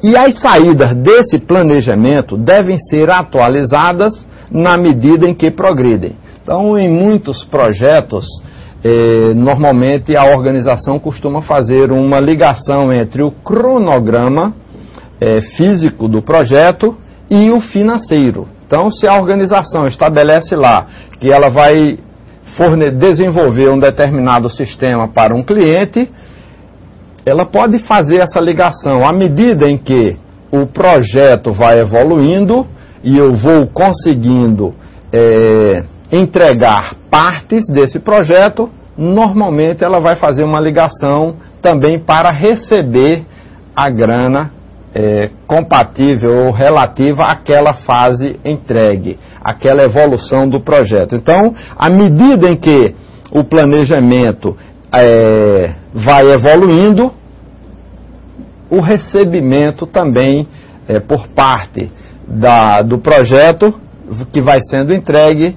E as saídas desse planejamento devem ser atualizadas na medida em que progridem. Então, em muitos projetos, normalmente a organização costuma fazer uma ligação entre o cronograma físico do projeto e o financeiro. Então, se a organização estabelece lá que ela vai desenvolver um determinado sistema para um cliente, ela pode fazer essa ligação à medida em que o projeto vai evoluindo e eu vou conseguindo entregar partes desse projeto. Normalmente ela vai fazer uma ligação também para receber a grana compatível ou relativa àquela fase entregue, àquela evolução do projeto. Então, à medida em que o planejamento vai evoluindo, o recebimento também por parte do projeto que vai sendo entregue,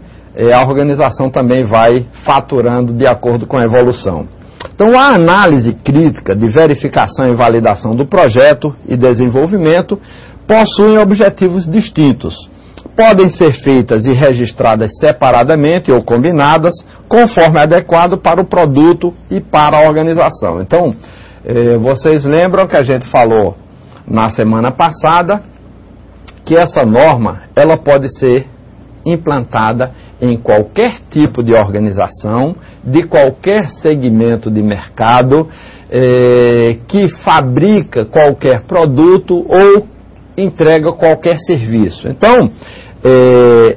a organização também vai faturando de acordo com a evolução. Então, a análise crítica de verificação e validação do projeto e desenvolvimento possuem objetivos distintos. Podem ser feitas e registradas separadamente ou combinadas, conforme adequado para o produto e para a organização. Então, vocês lembram que a gente falou na semana passada que essa norma ela pode ser implantada em qualquer tipo de organização, de qualquer segmento de mercado, que fabrica qualquer produto ou entrega qualquer serviço. Então,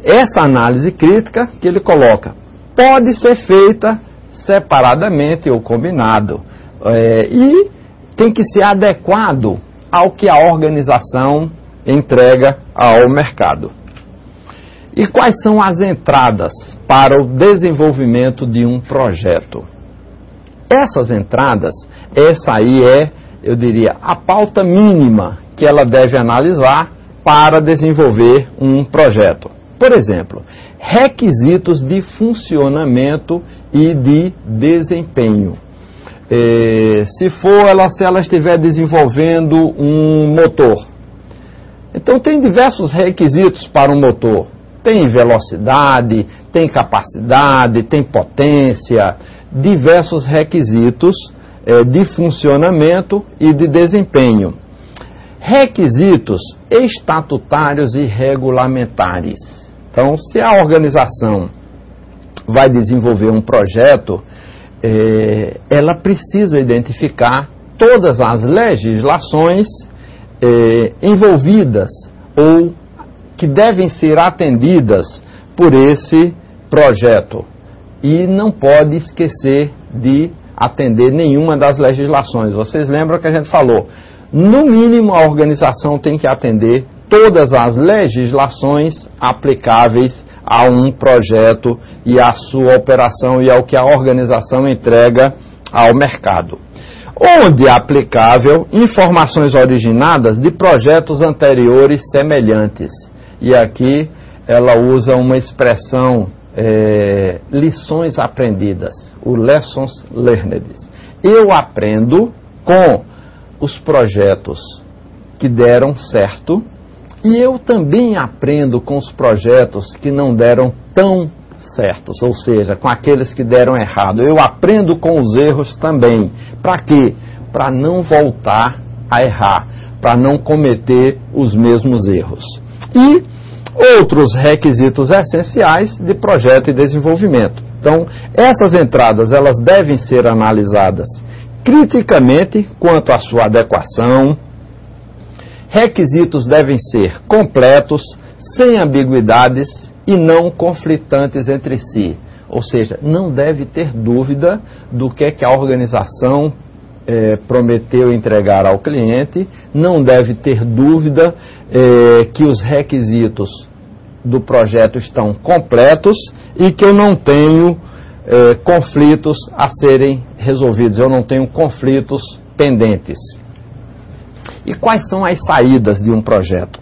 essa análise crítica que ele coloca pode ser feita separadamente ou combinado, e tem que ser adequado ao que a organização entrega ao mercado. E quais são as entradas para o desenvolvimento de um projeto? Essas entradas, essa aí eu diria, a pauta mínima que ela deve analisar para desenvolver um projeto. Por exemplo, requisitos de funcionamento e de desempenho. Se ela estiver desenvolvendo um motor, então tem diversos requisitos para um motor. Tem velocidade, tem capacidade, tem potência, diversos requisitos de funcionamento e de desempenho. Requisitos estatutários e regulamentares. Então, se a organização vai desenvolver um projeto, ela precisa identificar todas as legislações envolvidas ou que devem ser atendidas por esse projeto. E não pode esquecer de atender nenhuma das legislações. Vocês lembram que a gente falou, no mínimo a organização tem que atender todas as legislações aplicáveis a um projeto e à sua operação e ao que a organização entrega ao mercado. Onde aplicável, informações originadas de projetos anteriores semelhantes. E aqui ela usa uma expressão, lições aprendidas, o lessons learned. Eu aprendo com os projetos que deram certo e eu também aprendo com os projetos que não deram tão certos, ou seja, com aqueles que deram errado. Eu aprendo com os erros também. Para quê? Para não voltar a errar, para não cometer os mesmos erros. E outros requisitos essenciais de projeto e desenvolvimento. Então, essas entradas elas devem ser analisadas criticamente quanto à sua adequação. Requisitos devem ser completos, sem ambiguidades e não conflitantes entre si. Ou seja, não deve ter dúvida do que a organização prometeu entregar ao cliente, não deve ter dúvida que os requisitos do projeto estão completos e que eu não tenho conflitos a serem resolvidos, eu não tenho conflitos pendentes. E quais são as saídas de um projeto?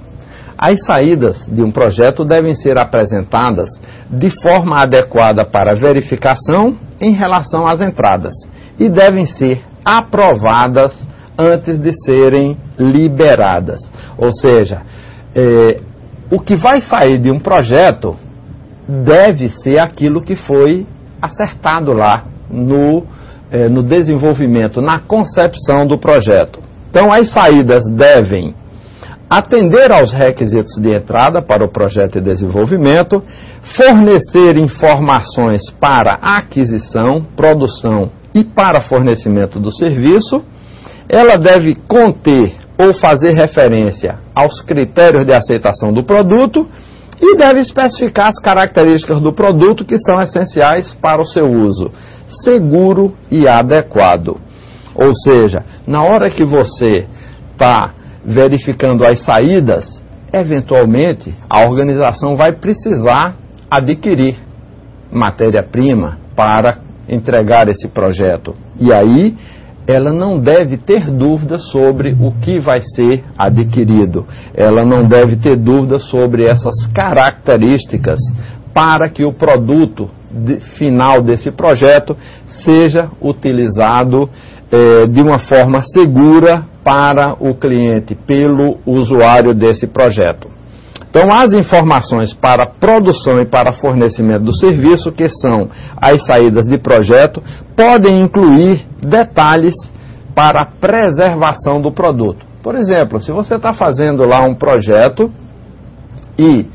As saídas de um projeto devem ser apresentadas de forma adequada para verificação em relação às entradas e devem ser aprovadas antes de serem liberadas. Ou seja, o que vai sair de um projeto deve ser aquilo que foi acertado lá no desenvolvimento, na concepção do projeto. Então, as saídas devem atender aos requisitos de entrada para o projeto de desenvolvimento, fornecer informações para aquisição, produção e para fornecimento do serviço. Ela deve conter ou fazer referência aos critérios de aceitação do produto e deve especificar as características do produto que são essenciais para o seu uso seguro e adequado. Ou seja, na hora que você está verificando as saídas, eventualmente a organização vai precisar adquirir matéria-prima para entregar esse projeto. E aí ela não deve ter dúvida sobre o que vai ser adquirido. Ela não deve ter dúvida sobre essas características para que o produto final desse projeto seja utilizado de uma forma segura para o cliente, pelo usuário desse projeto. Então, as informações para produção e para fornecimento do serviço, que são as saídas de projeto, podem incluir detalhes para a preservação do produto. Por exemplo, se você está fazendo lá um projeto e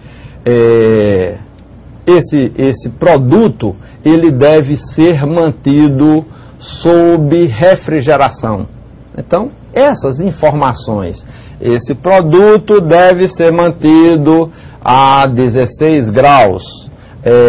esse produto ele deve ser mantido sob refrigeração. Então, essas informações, esse produto deve ser mantido a 16 graus,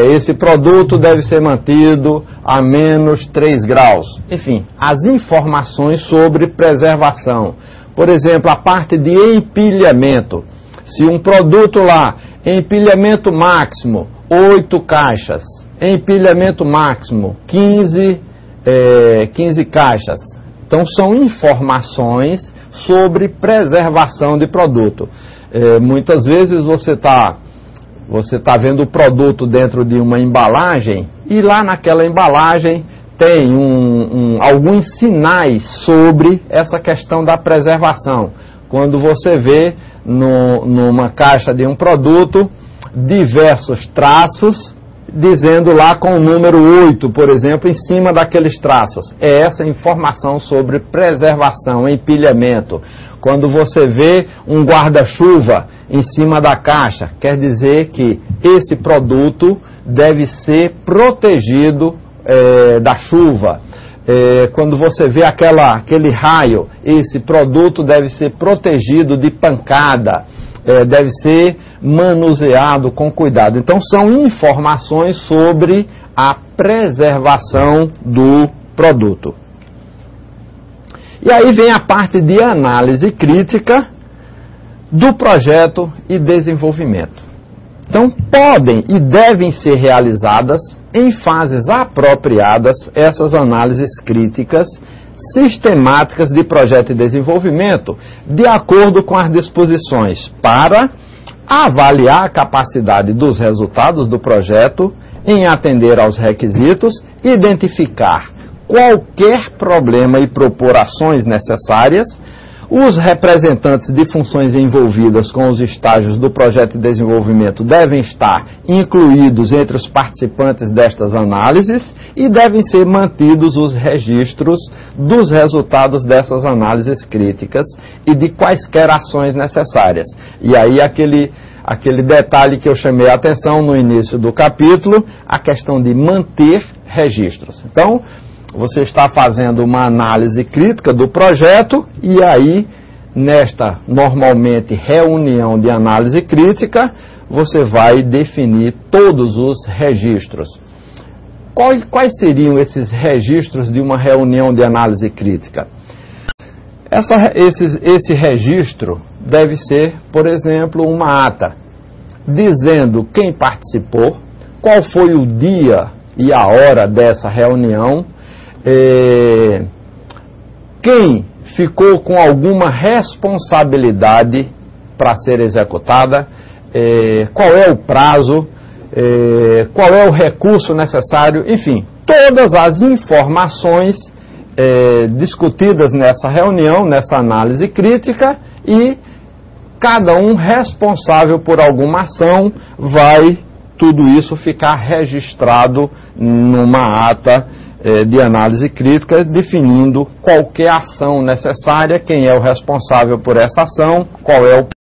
esse produto deve ser mantido a menos 3 graus. Enfim, as informações sobre preservação. Por exemplo, a parte de empilhamento. Se um produto lá, empilhamento máximo, 8 caixas, empilhamento máximo, 15 caixas. Então, são informações sobre preservação de produto. Muitas vezes você está vendo o produto dentro de uma embalagem e lá naquela embalagem tem alguns sinais sobre essa questão da preservação. Quando você vê numa caixa de um produto diversos traços, dizendo lá com o número 8, por exemplo, em cima daqueles traços. É essa informação sobre preservação, empilhamento. Quando você vê um guarda-chuva em cima da caixa, quer dizer que esse produto deve ser protegido da chuva. Quando você vê aquele raio, esse produto deve ser protegido de pancada. Deve ser manuseado com cuidado. Então, são informações sobre a preservação do produto. E aí vem a parte de análise crítica do projeto e desenvolvimento. Então, podem e devem ser realizadas em fases apropriadas essas análises críticas sistemáticas de projeto e desenvolvimento, de acordo com as disposições para avaliar a capacidade dos resultados do projeto em atender aos requisitos, identificar qualquer problema e propor ações necessárias. Os representantes de funções envolvidas com os estágios do projeto de desenvolvimento devem estar incluídos entre os participantes destas análises e devem ser mantidos os registros dos resultados dessas análises críticas e de quaisquer ações necessárias. E aí aquele detalhe que eu chamei a atenção no início do capítulo, a questão de manter registros. Então, você está fazendo uma análise crítica do projeto e aí, nesta, normalmente, reunião de análise crítica, você vai definir todos os registros. Quais seriam esses registros de uma reunião de análise crítica? Esse registro deve ser, por exemplo, uma ata, dizendo quem participou, qual foi o dia e a hora dessa reunião, quem ficou com alguma responsabilidade para ser executada, qual é o prazo, qual é o recurso necessário, enfim, todas as informações discutidas nessa reunião, nessa análise crítica, e cada um responsável por alguma ação vai tudo isso ficar registrado numa ata de análise crítica, definindo qualquer ação necessária, quem é o responsável por essa ação, qual é o